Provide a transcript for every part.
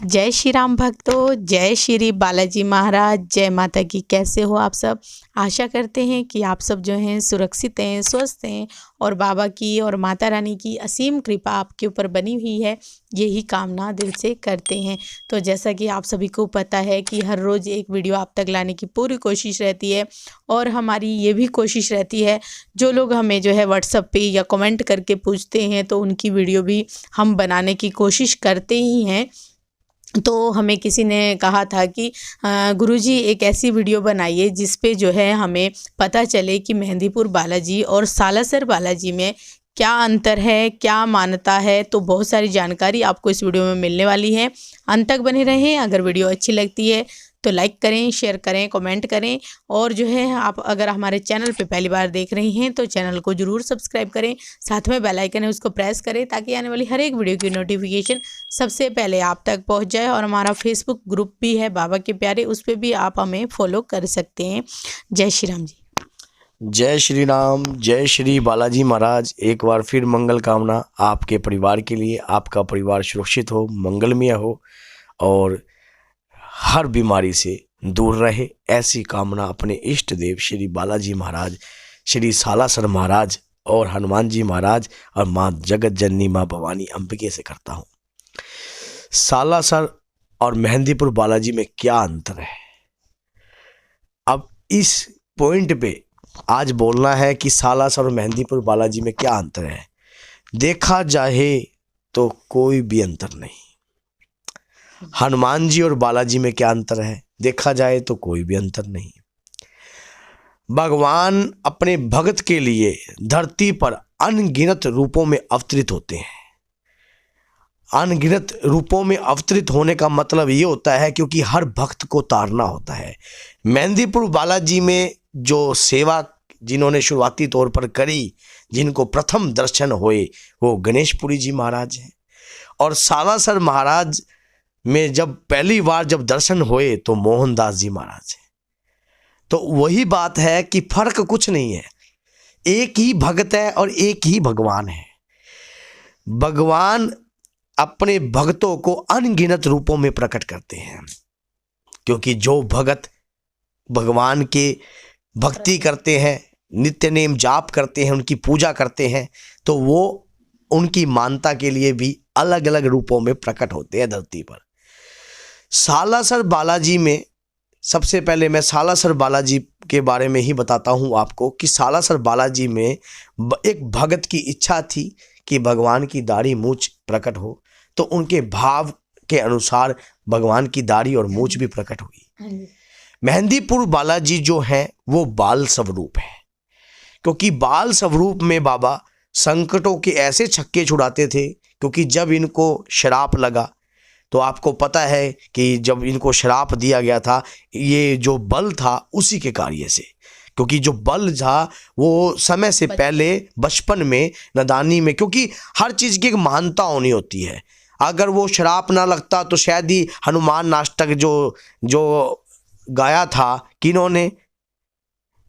जय श्री राम भक्तों, जय श्री बालाजी महाराज, जय माता की। कैसे हो आप सब? आशा करते हैं कि आप सब जो हैं सुरक्षित हैं, स्वस्थ हैं और बाबा की और माता रानी की असीम कृपा आपके ऊपर बनी हुई है, यही कामना दिल से करते हैं। तो जैसा कि आप सभी को पता है कि हर रोज़ एक वीडियो आप तक लाने की पूरी कोशिश रहती है और हमारी ये भी कोशिश रहती है, जो लोग हमें जो है व्हाट्सएप पे या कमेंट करके पूछते हैं तो उनकी वीडियो भी हम बनाने की कोशिश करते ही हैं। तो हमें किसी ने कहा था कि गुरुजी एक ऐसी वीडियो बनाइए जिस पे जो है हमें पता चले कि मेहंदीपुर बालाजी और सालासर बालाजी में क्या अंतर है, क्या मान्यता है। तो बहुत सारी जानकारी आपको इस वीडियो में मिलने वाली है। अंत तक बने रहें। अगर वीडियो अच्छी लगती है तो लाइक करें, शेयर करें, कमेंट करें और जो है आप अगर हमारे चैनल पे पहली बार देख रहे हैं तो चैनल को ज़रूर सब्सक्राइब करें। साथ में बेल आइकन है उसको प्रेस करें ताकि आने वाली हर एक वीडियो की नोटिफिकेशन सबसे पहले आप तक पहुंच जाए। और हमारा फेसबुक ग्रुप भी है बाबा के प्यारे, उस पर भी आप हमें फॉलो कर सकते हैं। जय श्री राम जी। जय श्री राम, जय श्री बालाजी महाराज। एक बार फिर मंगल कामना आपके परिवार के लिए। आपका परिवार सुरक्षित हो, मंगलमय हो और हर बीमारी से दूर रहे, ऐसी कामना अपने इष्ट देव श्री बालाजी महाराज, श्री सालासर महाराज और हनुमान जी महाराज और माँ जगत जननी माँ भवानी अंबिके से करता हूँ। सालासर और मेहंदीपुर बालाजी में क्या अंतर है, अब इस पॉइंट पे आज बोलना है कि सालासर और मेहंदीपुर बालाजी में क्या अंतर है। देखा जाए तो कोई भी अंतर नहीं। हनुमान जी और बालाजी में क्या अंतर है, देखा जाए तो कोई भी अंतर नहीं। भगवान अपने भक्त के लिए धरती पर अनगिनत रूपों में अवतरित होते हैं। अनगिनत रूपों में अवतरित होने का मतलब ये होता है क्योंकि हर भक्त को तारना होता है। मेहंदीपुर बालाजी में जो सेवा जिन्होंने शुरुआती तौर पर करी, जिनको प्रथम दर्शन हुए, वो गणेशपुरी जी महाराज हैं। और सालासर महाराज में जब पहली बार जब दर्शन हुए तो मोहनदास जी महाराज हैं। तो वही बात है कि फर्क कुछ नहीं है, एक ही भक्त है और एक ही भगवान है। भगवान अपने भक्तों को अनगिनत रूपों में प्रकट करते हैं, क्योंकि जो भगत भगवान के भक्ति करते हैं, नित्य नेम जाप करते हैं, उनकी पूजा करते हैं, तो वो उनकी मानता के लिए भी अलग अलग रूपों में प्रकट होते हैं धरती पर। सालासर बालाजी में सबसे पहले मैं सालासर बालाजी के बारे में ही बताता हूँ आपको कि सालासर बालाजी में एक भगत की इच्छा थी कि भगवान की दाढ़ी मूंछ प्रकट हो, तो उनके भाव के अनुसार भगवान की दाढ़ी और मूंछ भी प्रकट हुई। मेहंदीपुर बालाजी जो हैं वो बाल स्वरूप है, क्योंकि बाल स्वरूप में बाबा संकटों के ऐसे छक्के छुड़ाते थे। क्योंकि जब इनको श्राप लगा, तो आपको पता है कि जब इनको श्राप दिया गया था, ये जो बल था उसी के कार्य से, क्योंकि जो बल था वो समय से पहले बचपन में नादानी में, क्योंकि हर चीज़ की एक महानता होनी होती है। अगर वो श्राप ना लगता तो शायद ही हनुमान नाटक जो गाया था किन्होंने,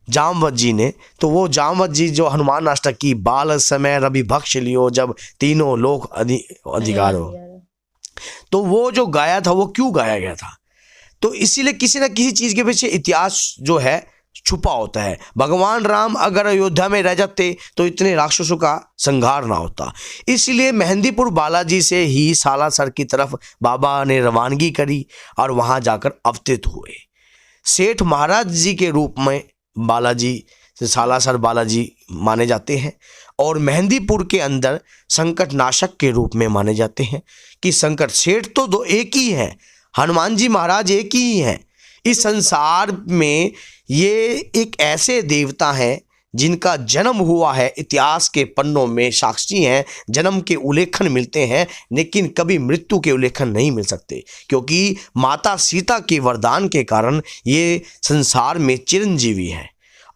जामवत जी ने, तो वो जामवत जी जो हनुमान नाटक की बाल समय रवि भक्ष लियो जब तीनों लोक अधिकार हो, तो वो जो गाया था वो क्यों गाया गया था, तो इसीलिए किसी न किसी चीज़ के पीछे इतिहास जो है छुपा होता है। भगवान राम अगर अयोध्या में रह जाते तो इतने राक्षसों का संहार ना होता। इसलिए मेहंदीपुर बालाजी से ही सालासर की तरफ बाबा ने रवानगी करी और वहाँ जाकर अवतरित हुए। सेठ महाराज जी के रूप में बालाजी से सालासर बालाजी माने जाते हैं और मेहंदीपुर के अंदर संकट नाशक के रूप में माने जाते हैं कि संकट सेठ तो दो एक ही है, हनुमान जी महाराज एक ही हैं। इस संसार में ये एक ऐसे देवता हैं जिनका जन्म हुआ है, इतिहास के पन्नों में साक्षी हैं, जन्म के उल्लेखन मिलते हैं, लेकिन कभी मृत्यु के उल्लेखन नहीं मिल सकते, क्योंकि माता सीता के वरदान के कारण ये संसार में चिरंजीवी हैं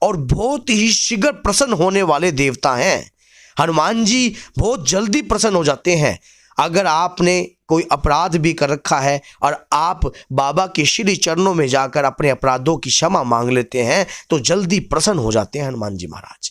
और बहुत ही शीघ्र प्रसन्न होने वाले देवता हैं। हनुमान जी बहुत जल्दी प्रसन्न हो जाते हैं। अगर आपने कोई अपराध भी कर रखा है और आप बाबा के श्री चरणों में जाकर अपने अपराधों की क्षमा मांग लेते हैं तो जल्दी प्रसन्न हो जाते हैं हनुमान जी महाराज।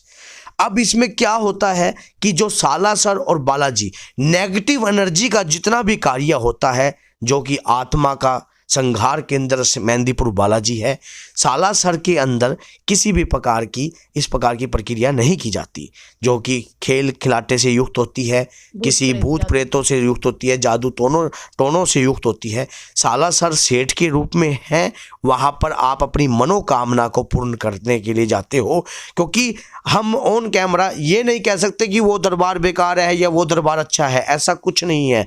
अब इसमें क्या होता है कि जो सालासर और बालाजी नेगेटिव एनर्जी का जितना भी कार्य होता है जो कि आत्मा का संघार केंद्र से मेहंदीपुर बालाजी है। सालासर के अंदर किसी भी प्रकार की इस प्रकार की प्रक्रिया नहीं की जाती, जो कि खेल खिलाटे से युक्त होती है, किसी भूत प्रेतों से युक्त होती है, जादू टोनों से युक्त होती है। सालासर सेठ के रूप में है, वहाँ पर आप अपनी मनोकामना को पूर्ण करने के लिए जाते हो, क्योंकि हम ऑन कैमरा ये नहीं कह सकते कि वो दरबार बेकार है या वो दरबार अच्छा है, ऐसा कुछ नहीं है।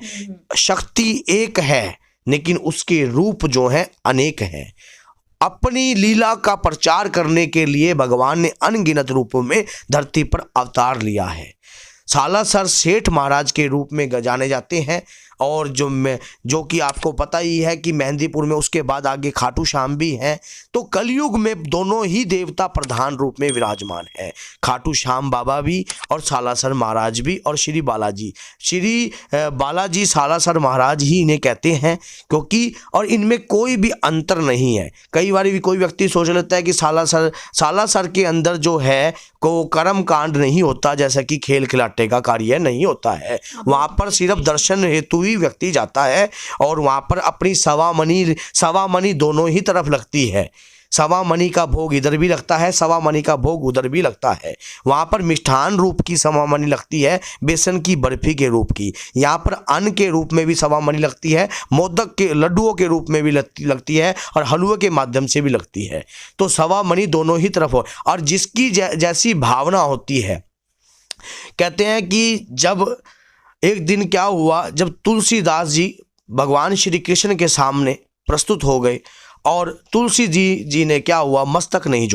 शक्ति एक है लेकिन उसके रूप जो हैं अनेक हैं। अपनी लीला का प्रचार करने के लिए भगवान ने अनगिनत रूपों में धरती पर अवतार लिया है। सालासर सेठ महाराज के रूप में जाने जाते हैं, और जो कि आपको पता ही है कि मेहंदीपुर में उसके बाद आगे खाटू श्याम भी हैं। तो कलयुग में दोनों ही देवता प्रधान रूप में विराजमान है, खाटू श्याम बाबा भी और सालासर महाराज भी, और श्री बालाजी सालासर महाराज ही इन्हें कहते हैं, क्योंकि और इनमें कोई भी अंतर नहीं है। कई बार भी कोई व्यक्ति सोच लेता है कि सालासर के अंदर जो है को कर्म कांड नहीं होता, जैसा कि खेल खिलाटे का कार्य नहीं होता है। वहाँ पर सिर्फ दर्शन हेतु ही व्यक्ति जाता है, और वहाँ पर अपनी सवा मनी दोनों ही तरफ लगती है। सवा मनी का भोग इधर भी लगता है, सवा मनी का भोग उधर भी लगता है। वहाँ पर मिष्ठान रूप की सवा मनी लगती है, बेसन की बर्फी के रूप की। यहाँ पर अन्न के रूप में भी सवा मनी लगती है, मोदक के लड्डुओं के रूप में भी लगती है, और हलवे के माध्यम से भी लगती है। तो सवा मनी दोनों ही तरफ हो, और जिसकी जैसी भावना होती है। कहते हैं कि जब एक दिन क्या हुआ, जब तुलसीदास जी भगवान श्री कृष्ण के सामने प्रस्तुत हो गए, और तुलसी जी ने क्या हुआ, मस्तक नहीं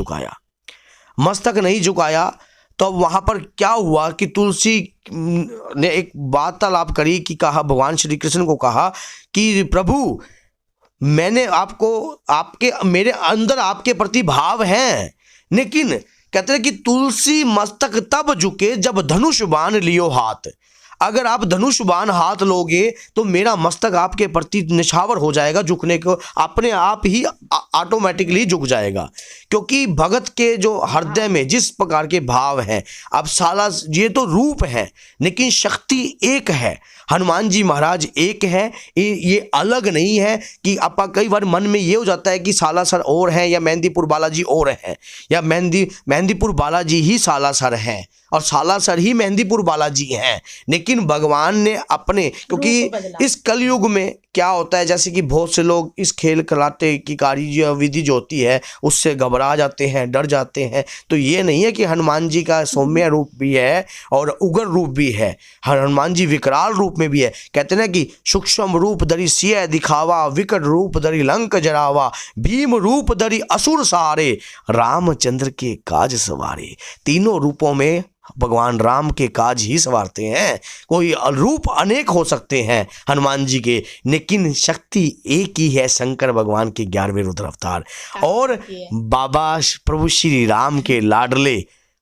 झुकाया। तो वहाँ पर क्या हुआ कि तुलसी ने एक वार्तालाप करी कि कहा, भगवान श्री कृष्ण को कहा कि प्रभु, मैंने मेरे अंदर आपके प्रति भाव हैं, लेकिन कहते हैं कि तुलसी मस्तक तब झुके जब धनुष बाण लियो हाथ। अगर आप धनुष बाण हाथ लोगे तो मेरा मस्तक आपके प्रति निछावर हो जाएगा, झुकने को अपने आप ही ऑटोमेटिकली झुक जाएगा, क्योंकि भगत के जो हृदय में जिस प्रकार के भाव हैं। अब ये तो रूप है, लेकिन शक्ति एक है। हनुमान जी महाराज एक है, ये अलग नहीं है कि आपका कई बार मन में ये हो जाता है कि सालासर और है या मेहंदीपुर बालाजी और है, या मेहंदीपुर बालाजी ही सालासर है और सालासर ही मेहंदीपुर बालाजी हैं। लेकिन भगवान ने अपने, क्योंकि इस कलयुग में क्या होता है, जैसे कि बहुत से लोग इस खेल खिलाटे की कार्य विधि जो होती है उससे घबरा जाते हैं, डर जाते हैं। तो ये नहीं है कि हनुमान जी का सौम्य रूप भी है और उग्र रूप भी है, हनुमान जी विकराल रूप में भी है। कहते हैं कि सूक्ष्म रूप धरि सिय दिखावा, विकट रूप धरि लंक जरावा, भीम रूप धरि असुर सारे, रामचंद्र के काज सवारे। तीनों रूपों में भगवान राम के काज ही संवारते हैं। कोई रूप अनेक हो सकते हैं हनुमान जी के, लेकिन शक्ति एक ही है, शंकर भगवान के 11वें रुद्र अवतार और बाबा प्रभु श्री राम के लाडले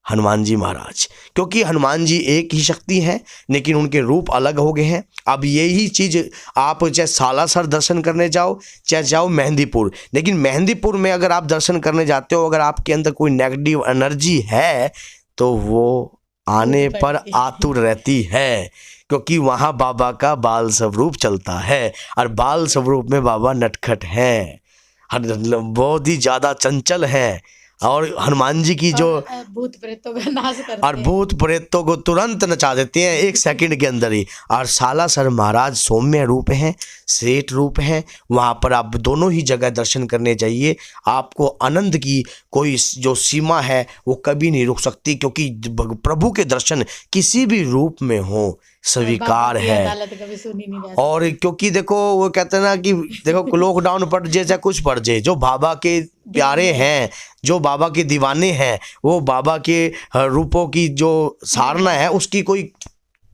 हनुमान जी महाराज। क्योंकि हनुमान जी एक ही शक्ति हैं, लेकिन उनके रूप अलग हो गए हैं। अब यही चीज़ आप चाहे सालासर दर्शन करने जाओ, चाहे जाओ मेहंदीपुर, लेकिन मेहंदीपुर में अगर आप दर्शन करने जाते हो, अगर आपके अंदर कोई नेगेटिव एनर्जी है तो वो आने पर आतुर रहती है, क्योंकि वहाँ बाबा का बाल स्वरूप चलता है, और बाल स्वरूप में बाबा नटखट हैं, बहुत ही ज़्यादा चंचल हैं, और हनुमान जी की जो भूत प्रेतों का नाश करते और भूत प्रेतों को तुरंत नचा देते हैं 1 सेकंड के अंदर ही। और सालासर महाराज सौम्य रूप हैं, सेठ रूप हैं, वहाँ पर आप दोनों ही जगह दर्शन करने जाइए। आपको आनंद की कोई जो सीमा है वो कभी नहीं रुक सकती, क्योंकि प्रभु के दर्शन किसी भी रूप में हो स्वीकार है। और क्योंकि देखो वो कहते हैं ना कि देखो लॉकडाउन पड़ जाए चाहे कुछ पड़ जाए, जो बाबा के प्यारे हैं, जो बाबा के दीवाने हैं, वो बाबा के रूपों की जो सराहना है उसकी कोई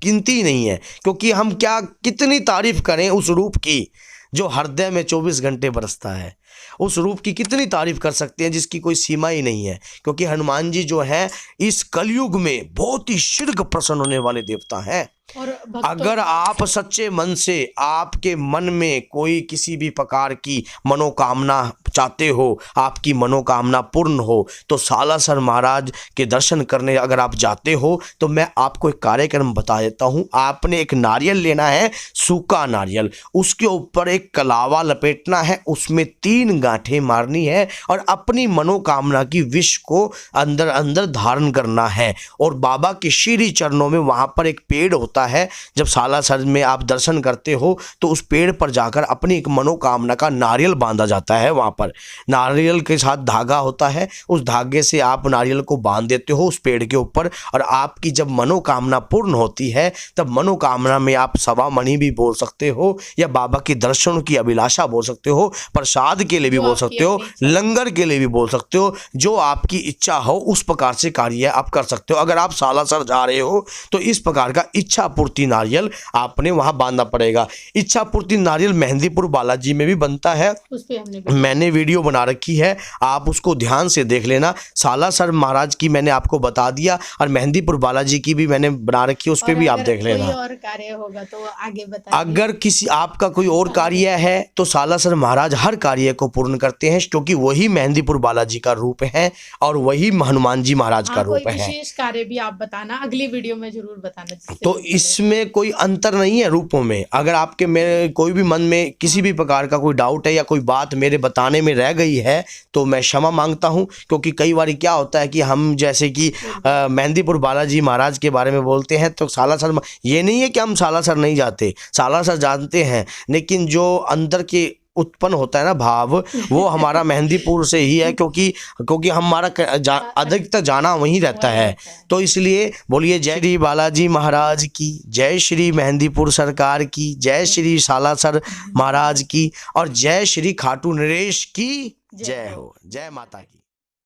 गिनती नहीं है। क्योंकि हम कितनी तारीफ करें उस रूप की जो हृदय में 24 घंटे बरसता है, उस रूप की कितनी तारीफ कर सकते हैं जिसकी कोई सीमा ही नहीं है। क्योंकि हनुमान जी जो हैं इस कलयुग में बहुत ही शीघ्र प्रसन्न होने वाले देवता हैं। और अगर आप सच्चे मन से, आपके मन में कोई किसी भी प्रकार की मनोकामना चाहते हो आपकी मनोकामना पूर्ण हो तो सालासर महाराज के दर्शन करने अगर आप जाते हो तो मैं आपको एक कार्यक्रम बता देता हूँ। आपने एक नारियल लेना है, सूखा नारियल, उसके ऊपर एक कलावा लपेटना है, उसमें 3 गांठें मारनी है और अपनी मनोकामना की विष को अंदर अंदर धारण करना है। और बाबा के श्री चरणों में वहाँ पर एक पेड़ होता है, जब सालासर में आप दर्शन करते हो तो उस पेड़ पर जाकर अपनी एक मनोकामना का नारियल बांधा जाता है। वहाँ पर नारियल के साथ धागा होता है, उस धागे से आप नारियल को बांध देते हो उस पेड़ के ऊपर, और आपकी जब मनोकामना पूर्ण होती है तब मनोकामना में आप सवा मणि भी बोल सकते हो या बाबा के दर्शन की अभिलाषा बोल सकते हो, प्रसाद के लिए भी बोल सकते हो, लंगर के लिए भी बोल सकते हो, जो आपकी इच्छा हो उस प्रकार से कार्य आप कर सकते हो। अगर आप सालासर जा रहे हो तो इस प्रकार का इच्छा पूर्ति नारियल आपने वहां बांधना पड़ेगा। इच्छा पूर्ति नारियल मेहंदीपुर बालाजी में भी बनता है, उस पे मैंने वीडियो बना रखी है, आप उसको ध्यान से देख लेना। सालासर महाराज की मैंने आपको बता दिया और मेहंदीपुर बालाजी की भी मैंने बना रखी है, उस पर भी आप देख लेना। कोई और कार्य होगा तो आगे बताइए। अगर किसी आपका कोई और कार्य है तो सालासर महाराज हर कार्य को पूर्ण करते हैं, क्योंकि वही मेहंदीपुर बालाजी का रूप है और वही हनुमान जी महाराज का रूप है। विशेष कार्य भी आप बताना, अगली वीडियो में जरूर बताना। तो इसमें कोई अंतर नहीं है रूपों में। अगर आपके मेरे कोई भी मन में किसी भी प्रकार का कोई डाउट है या कोई बात मेरे बताने में रह गई है तो मैं क्षमा मांगता हूं, क्योंकि कई बार क्या होता है कि हम जैसे कि मेहंदीपुर बालाजी महाराज के बारे में बोलते हैं तो सालासर, ये नहीं है कि हम सालासर नहीं जाते, सालासर जानते हैं, लेकिन जो अंदर के उत्पन्न होता है ना भाव, वो हमारा मेहंदीपुर से ही है, क्योंकि हमारा अधिकतर जाना वहीं रहता है। तो इसलिए बोलिए जय श्री बालाजी महाराज की, जय श्री मेहंदीपुर सरकार की, जय श्री सालासर महाराज की और जय श्री खाटू नरेश की जय हो। जय माता की।